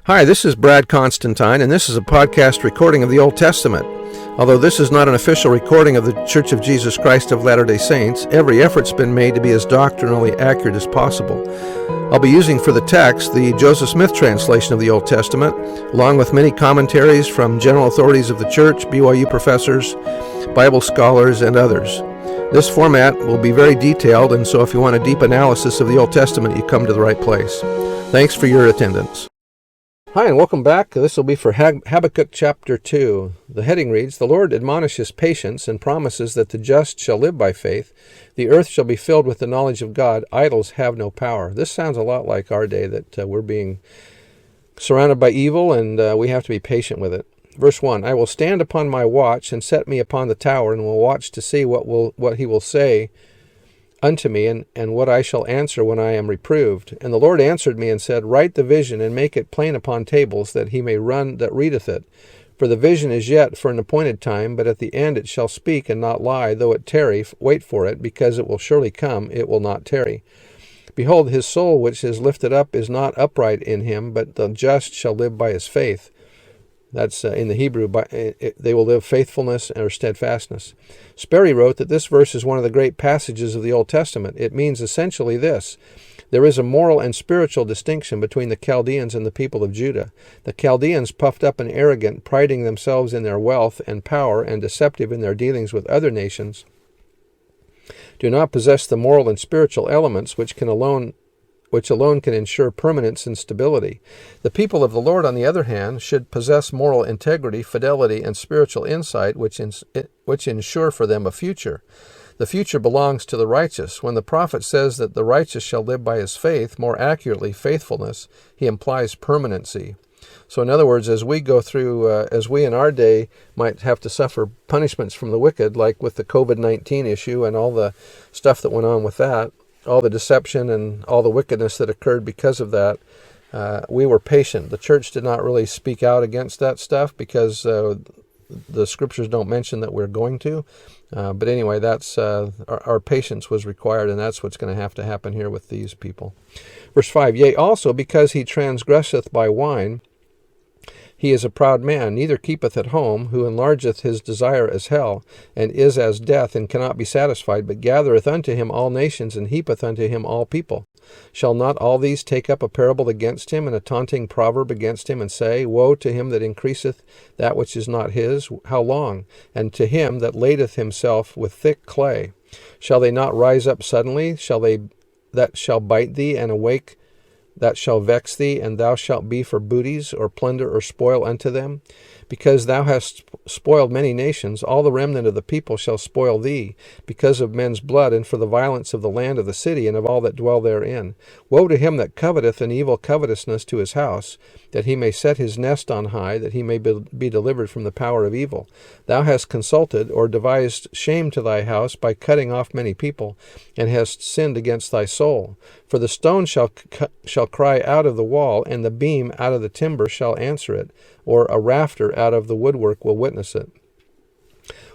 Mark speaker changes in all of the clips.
Speaker 1: Hi, this is Brad Constantine, and this is a podcast recording of the Old Testament. Although this is not an official recording of the Church of Jesus Christ of Latter-day Saints, every effort's been made to be as doctrinally accurate as possible. I'll be using for the text the Joseph Smith translation of the Old Testament, along with many commentaries from general authorities of the Church, BYU professors, Bible scholars, and others. This format will be very detailed, and so if you want a deep analysis of the Old Testament, you come to the right place. Thanks for your attendance. Hi, and welcome back. This will be for Habakkuk chapter 2. The heading reads, "The Lord admonishes patience and promises that the just shall live by faith. The earth shall be filled with the knowledge of God. Idols have no power." This sounds a lot like our day, that we're being surrounded by evil, and we have to be patient with it. Verse 1, "I will stand upon my watch and set me upon the tower, and will watch to see what he will say unto me, and what I shall answer when I am reproved. And the Lord answered me and said, Write the vision, and make it plain upon tables, that he may run that readeth it. For the vision is yet for an appointed time, but at the end it shall speak and not lie. Though it tarry, wait for it, because it will surely come, it will not tarry. Behold, his soul which is lifted up is not upright in him, but the just shall live by his faith." That's in the Hebrew, they will live faithfulness or steadfastness. Sperry wrote that this verse is one of the great passages of the Old Testament. It means essentially this: there is a moral and spiritual distinction between the Chaldeans and the people of Judah. The Chaldeans, puffed up and arrogant, priding themselves in their wealth and power, and deceptive in their dealings with other nations, do not possess the moral and spiritual elements which alone can ensure permanence and stability. The people of the Lord, on the other hand, should possess moral integrity, fidelity, and spiritual insight, which ensure for them a future. The future belongs to the righteous. When the prophet says that the righteous shall live by his faith, more accurately, faithfulness, he implies permanency. So in other words, as we go through, as we in our day might have to suffer punishments from the wicked, like with the COVID-19 issue and all the stuff that went on with that, all the deception and all the wickedness that occurred because of that, we were patient. The church did not really speak out against that stuff because the scriptures don't mention that we're going to. But anyway, that's our patience was required, and that's what's going to have to happen here with these people. Verse 5, "Yea, also because he transgresseth by wine, he is a proud man, neither keepeth at home, who enlargeth his desire as hell, and is as death, and cannot be satisfied, but gathereth unto him all nations, and heapeth unto him all people. Shall not all these take up a parable against him, and a taunting proverb against him, and say, Woe to him that increaseth that which is not his, how long? And to him that ladeth himself with thick clay. Shall they not rise up suddenly? That shall bite thee, and awake that shall vex thee, and thou shalt be for booties, or plunder, or spoil unto them? Because thou hast spoiled many nations, all the remnant of the people shall spoil thee, because of men's blood, and for the violence of the land of the city, and of all that dwell therein. Woe to him that coveteth an evil covetousness to his house, that he may set his nest on high, that he may be delivered from the power of evil. Thou hast consulted, or devised shame to thy house, by cutting off many people, and hast sinned against thy soul. For the stone shall cry out of the wall, and the beam out of the timber shall answer it, or a rafter out of the woodwork will witness it.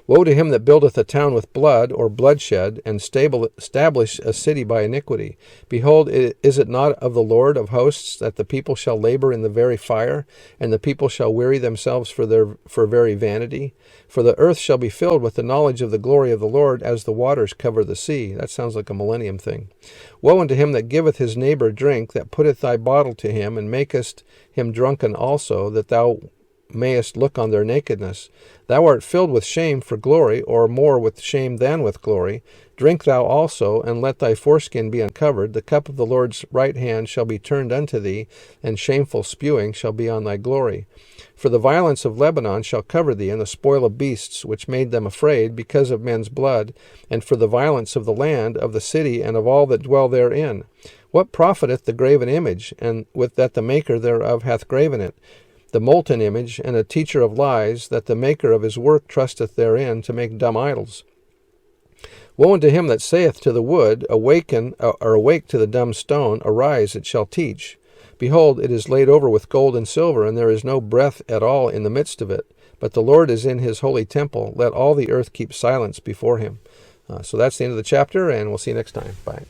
Speaker 1: Woe to him that buildeth a town with blood, or bloodshed, and establish a city by iniquity. Behold, is it not of the Lord of hosts that the people shall labor in the very fire, and the people shall weary themselves for very vanity? For the earth shall be filled with the knowledge of the glory of the Lord, as the waters cover the sea." That sounds like a millennium thing. "Woe unto him that giveth his neighbor drink, that putteth thy bottle to him, and makest him drunken also, that thou mayest look on their nakedness. Thou art filled with shame for glory, or more with shame than with glory. Drink thou also, and let thy foreskin be uncovered. The cup of the Lord's right hand shall be turned unto thee, and shameful spewing shall be on thy glory. For the violence of Lebanon shall cover thee, and the spoil of beasts, which made them afraid, because of men's blood, and for the violence of the land, of the city, and of all that dwell therein. What profiteth the graven image, and with that the maker thereof hath graven it? The molten image, and a teacher of lies, that the maker of his work trusteth therein, to make dumb idols. Woe unto him that saith to the wood, awake to the dumb stone, arise, it shall teach. Behold, it is laid over with gold and silver, and there is no breath at all in the midst of it. But the Lord is in his holy temple. Let all the earth keep silence before him." So that's the end of the chapter, and we'll see you next time. Bye.